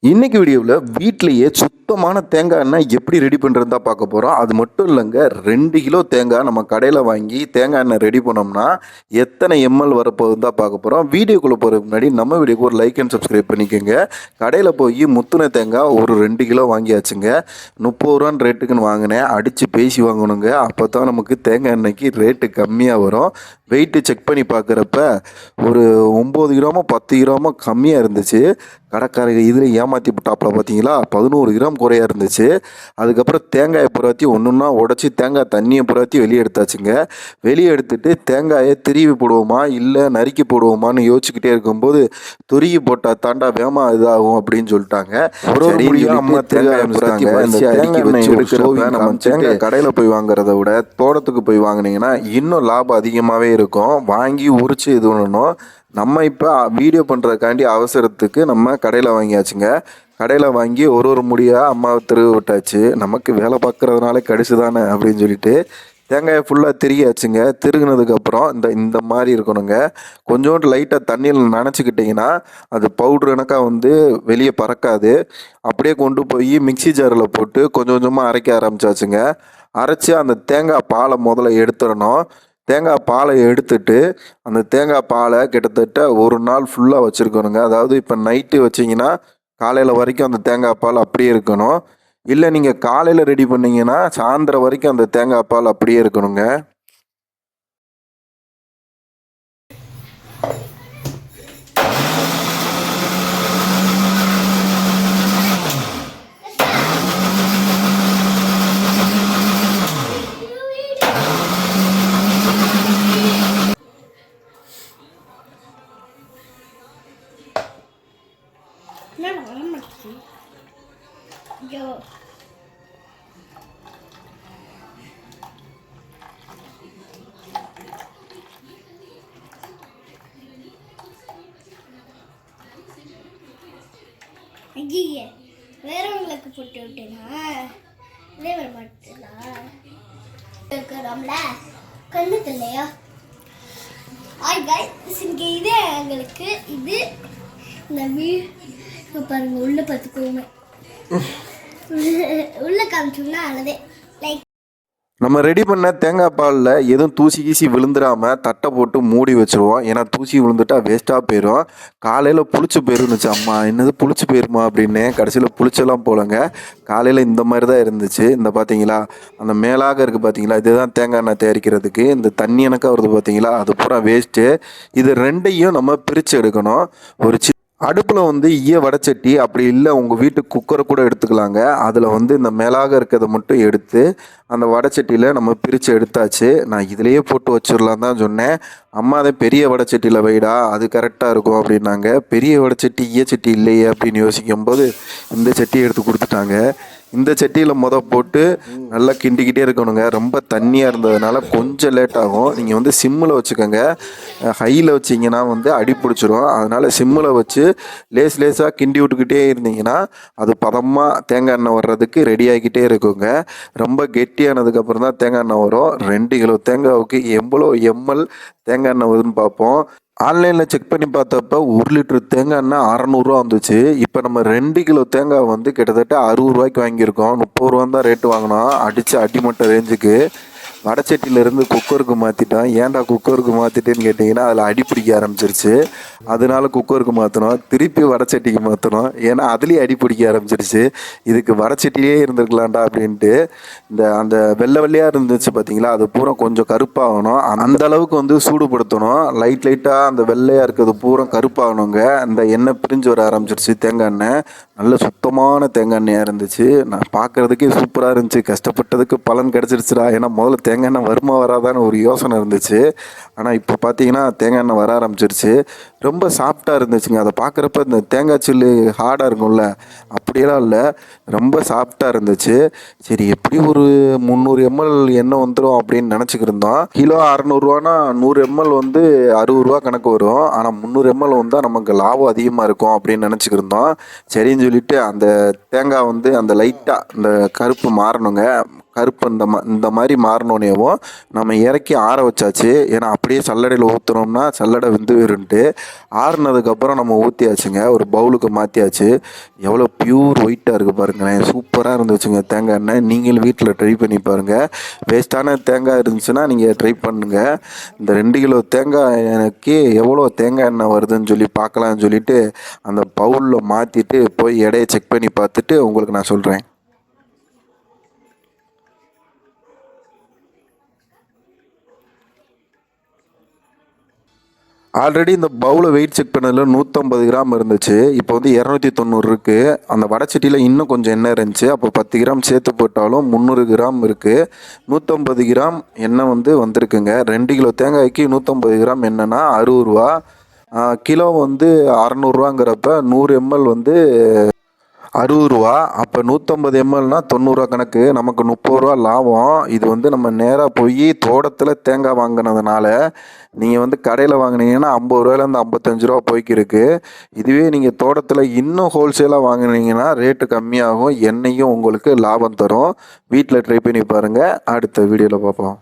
இன்னைக்கு வீடியோவில் வீட்டிலேயே சுத்தமான தேங்காய் எண்ணெய் எப்படி ரெடி பண்ணுறது தான் பார்க்க போகிறோம். அது மட்டும் இல்லைங்க, 2 கிலோ தேங்காய் நம்ம கடையில் வாங்கி தேங்காய் எண்ணெய் ரெடி பண்ணோம்னா எத்தனை எம்எல் வரப்போகுது தான் பார்க்க போகிறோம். வீடியோக்குள்ளே போகிறதுக்கு முன்னாடி நம்ம வீடியோக்கு ஒரு லைக் அண்ட் சப்ஸ்கிரைப் பண்ணிக்கோங்க. கடையில் போய் முத்துன தேங்காய் ஒரு 2 கிலோ வாங்கியாச்சுங்க. 30 ரூபான்னு ரேட்டுக்குன்னு வாங்கினேன். அடித்து பேசி வாங்கணுங்க. அப்போ தான் நமக்கு தேங்காய் எண்ணெய்க்கு ரேட்டு கம்மியாக வரும். வெயிட்டு செக் பண்ணி பார்க்குறப்ப ஒரு 9 கிராமோ 10 கிராமோ கம்மியாக இருந்துச்சு. கடைக்காரங்க இதில் ஏமாற்றி டாப்பில் பார்த்தீங்களா 11 கிராம் குறையாக இருந்துச்சு. அதுக்கப்புறம் தேங்காயை புறாத்தி ஒன்றுன்னா உடச்சி தேங்காய் தண்ணியை புறாத்தி வெளியே எடுத்தாச்சுங்க. வெளியே எடுத்துட்டு தேங்காயை திருவி போடுவோமா இல்லை நறுக்கி போடுவோமான்னு யோசிச்சுக்கிட்டே இருக்கும்போது துருகி போட்டால் தாண்டா வேமா இதாகும் அப்படின்னு சொல்லிட்டாங்க. அம்மா தேங்காய் நம்ம தேங்காய் கடையில் போய் வாங்குறத விட தோட்டத்துக்கு போய் வாங்கினீங்கன்னா இன்னும் லாபம் அதிகமாகவே இருக்கும். வாங்கி உரிச்சு இது பண்ணணும். நம்ம இப்போ வீடியோ பண்ணுறதுக்காண்டி அவசரத்துக்கு நம்ம கடையில் வாங்கியாச்சுங்க. கடையில் வாங்கி ஒரு முடியாக அம்மாவை திருவி விட்டாச்சு. நமக்கு வேலை பார்க்குறதுனால கடிச்சு தானே அப்படின்னு சொல்லிட்டு தேங்காயை ஃபுல்லாக திருகியாச்சுங்க. திருகினதுக்கப்புறம் இந்த மாதிரி இருக்கணுங்க. கொஞ்சோண்டு லைட்டாக தண்ணியில் நனைச்சிக்கிட்டிங்கன்னா அது பவுட்ரு கணக்காக வெளியே பறக்காது. அப்படியே கொண்டு போய் மிக்சி ஜாரில் போட்டு கொஞ்சம் கொஞ்சமாக அரைக்க ஆரம்பிச்சாச்சுங்க. அரைச்சி அந்த தேங்காய் பாலை முதல்ல எடுத்துடணும். தேங்காய் பாலை எடுத்துட்டு அந்த தேங்காய் பாலை கிட்டத்தட்ட ஒரு நாள் ஃபுல்லாக வச்சுருக்கணுங்க. அதாவது இப்போ நைட்டு வச்சிங்கன்னா காலையில் வரைக்கும் அந்த தேங்காய் பால் அப்படியே இருக்கணும். இல்லை நீங்கள் காலையில் ரெடி பண்ணிங்கன்னா சாயந்தரம் வரைக்கும் அந்த தேங்காய் பால் அப்படியே இருக்கணுங்க. Yo. ஐயே வேற உங்களுக்கு போட்டு விட்டேனா? இதே வர மாட்டேங்களா இருக்கிறோம்ல கண்ணுக்கு இல்லையா? ஆய் கைஸ், இங்கே இது எங்களுக்கு இது இந்த வீடு பாருங்க. உள்ள பார்த்துக்கோங்க. உள்ள காமிச்சோம்னா அல்லதே லைக் நம்ம ரெடி பண்ண தேங்காய் பாலில் எதுவும் தூசி கீசி விழுந்துடாமல் தட்டை போட்டு மூடி வச்சுருவோம். ஏன்னா தூசி விழுந்துட்டா வேஸ்ட்டாக போயிடும். காலையில் புளிச்சு போயிருந்துச்சு. அம்மா என்னது புளிச்சு போயிருமா அப்படின்னு. கடைசியில் புளிச்செல்லாம் போலங்க. காலையில் இந்த மாதிரி தான் இருந்துச்சு. இந்த பார்த்தீங்களா அந்த மேலாக இருக்குது பார்த்தீங்களா, இதுதான் தேங்காய் எண்ணெய் தயாரிக்கிறதுக்கு. இந்த தண்ணி எனக்காக வருது பார்த்தீங்களா, அது பூரா வேஸ்ட்டு. இது ரெண்டையும் நம்ம பிரித்து எடுக்கணும். ஒரு அடுப்பில் ஈய வடைச்சட்டி அப்படி இல்லை உங்கள் வீட்டு குக்கரை கூட எடுத்துக்கலாங்க. அதில் இந்த மேலாக இருக்கிறத மட்டும் எடுத்து அந்த வடைச்சட்டியில் நம்ம பிரித்து எடுத்தாச்சு. நான் இதிலையே போட்டு வச்சிடலாம் தான் சொன்னேன். அம்மா அதை பெரிய வடைச்சட்டியில் வைடா, அது கரெக்டாக இருக்கும் அப்படின்னாங்க. பெரிய வடைச்சட்டி ஈயச்சட்டி இல்லையே அப்படின்னு யோசிக்கும்போது இந்த சட்டியை எடுத்து கொடுத்துட்டாங்க. இந்த சட்டியில் போட்டு நல்லா கிண்டிக்கிட்டே இருக்கணுங்க. ரொம்ப தண்ணியாக இருந்ததுனால கொஞ்சம் லேட் ஆகும். நீங்கள் சிம்மில் வச்சுக்கோங்க. ஹையில் வச்சிங்கன்னா அடி பிடிச்சிரும். அதனால் சிம்மில் வச்சு லேசாக கிண்டி விட்டுக்கிட்டே இருந்தீங்கன்னா அது பதமாக தேங்காய் எண்ணெய் வர்றதுக்கு ரெடி ஆகிக்கிட்டே இருக்குங்க. ரொம்ப கெட்டியானதுக்கப்புறம் தான் தேங்காய் எண்ணெய் வரும். 2 கிலோ தேங்காய்க்கு எவ்வளோ எம்எல் தேங்காய் எண்ணெய் வருதுன்னு பார்ப்போம். ஆன்லைனில் செக் பண்ணி பார்த்தப்ப 1 லிட்டர் தேங்காய் எண்ணெய் 600 வந்துச்சு. இப்போ நம்ம 2 கிலோ தேங்காய் கிட்டத்தட்ட 60 ரூபாய்க்கு வாங்கியிருக்கோம். 30 ரூபா தான் ரேட்டு வாங்கினோம். அடித்து அடிமட்ட ரேஞ்சுக்கு. வடைச்சட்டியிலேருந்து குக்கருக்கு மாற்றிட்டோம். ஏன்டா குக்கருக்கு மாற்றிட்டேன்னு கேட்டிங்கன்னா அதில் அடி பிடிக்க ஆரம்பிச்சிருச்சு. அதனால குக்கருக்கு மாற்றினோம். திருப்பி வடைச்சட்டிக்கு மாற்றினோம். ஏன்னா அதுலேயும் அடி பிடிக்க ஆரம்பிச்சிருச்சு. இதுக்கு வடைச்சட்டிலே இருந்திருக்கலாம்டா அப்படின்ட்டு அந்த வெள்ளை வெள்ளையாக இருந்துச்சு பார்த்தீங்களா, அது பூரா கொஞ்சம் கருப்பாகணும். அந்த அளவுக்கு சூடுபடுத்தணும். லைட்டாக அந்த வெள்ளையாக இருக்கிறது பூரா கருப்பாகணுங்க. அந்த எண்ணெய் பிரிஞ்சு வர ஆரம்பிச்சிருச்சு. தேங்காய் எண்ணெய் நல்ல சுத்தமான தேங்காய் எண்ணெயாக இருந்துச்சு. நான் பார்க்குறதுக்கே சூப்பராக இருந்துச்சு. கஷ்டப்பட்டதுக்கு பலன் கிடச்சிருச்சுடா. ஏன்னா முதல்ல தேங்காய் எண்ணெய் வருமா வராதான்னு ஒரு யோசனை இருந்துச்சு. ஆனால் இப்போ பார்த்தீங்கன்னா தேங்காய் எண்ணெய் வர ஆரம்பிச்சிருச்சு. ரொம்ப சாஃப்டாக இருந்துச்சுங்க. அதை பார்க்குறப்ப இந்த தேங்காய் சில்லு ஹார்டாக இருக்கும்ல, அப்படியெல்லாம் இல்லை, ரொம்ப சாஃப்டாக இருந்துச்சு. சரி எப்படி ஒரு 300 எம்எல் எண்ணெய் வந்துடும் அப்படின்னு நினச்சிக்கிட்டு இருந்தோம். கிலோ 600 100 எம்எல் 60 ரூபா கணக்கு வரும். ஆனால் 300 எம்எல் வந்தால் நமக்கு லாபம் அதிகமாக இருக்கும் அப்படின்னு நினச்சிக்கிட்டு இருந்தோம். சரின்னு சொல்லிட்டு அந்த தேங்காய் அந்த லைட்டாக அந்த கருப்பு மாறணுங்க. கருப்பு இந்த மாதிரி மாறினோடனேவும் நம்ம இறக்கி ஆற வச்சாச்சு. ஏன்னா அப்படியே சல்லடையில் ஊற்றுனோம்னா சல்லடை வெந்து வருன்ட்டு ஆறுனதுக்கப்புறம் நம்ம ஊற்றியாச்சுங்க. ஒரு பவுலுக்கு மாற்றியாச்சு. எவ்வளோ பியூர் ஒயிட்டாக இருக்குது பாருங்களேன். சூப்பராக இருந்துச்சுங்க தேங்காய் எண்ணெய். நீங்களும் வீட்டில் ட்ரை பண்ணி பாருங்கள். வேஸ்ட்டான தேங்காய் இருந்துச்சுன்னா நீங்கள் ட்ரை பண்ணுங்கள். இந்த 2 கிலோ தேங்காய் எனக்கு எவ்வளோ தேங்காய் எண்ணெய் வருதுன்னு சொல்லி பார்க்கலான்னு சொல்லிட்டு அந்த பவுலில் மாற்றிட்டு போய் எடையை செக் பண்ணி பார்த்துட்டு உங்களுக்கு நான் சொல்கிறேன். ஆல்ரெடி இந்த பவுலை வெயிட் செக் பண்ணதில் 150 கிராம் இருந்துச்சு. இப்போ வந்து 290 இருக்குது. அந்த வடைச்சட்டியில் இன்னும் கொஞ்சம் எண்ணெய் இருந்துச்சு. அப்போ 10 கிராம் சேர்த்து போட்டாலும் 300 கிராம் இருக்குது. 150 கிராம் எண்ணெய் வந்து வந்திருக்குங்க. 2 கிலோ தேங்காய்க்கு 150 கிராம் எண்ணெய்னா 60 ரூபா. கிலோ வந்து 600 ரூபாங்கிறப்ப 100 ml வந்து 60 ரூபா. அப்போ 150 mlனா 90 ரூபா கணக்கு. நமக்கு 30 ரூபா லாபம். இது வந்து நம்ம நேராக போய் தோட்டத்தில் தேங்காய் வாங்கினதுனால நீங்கள் வந்து கடையில் வாங்கினீங்கன்னா 50 ரூபாயிலேருந்து 55 ரூபா போய்க்கிருக்கு. இதுவே நீங்கள் தோட்டத்தில் இன்னும் ஹோல்சேலாக வாங்கினீங்கன்னா ரேட்டு கம்மியாகும். எண்ணெயும் உங்களுக்கு லாபம் தரும். வீட்டில் ட்ரை பண்ணி பாருங்கள். அடுத்த வீடியோவில் பார்ப்போம்.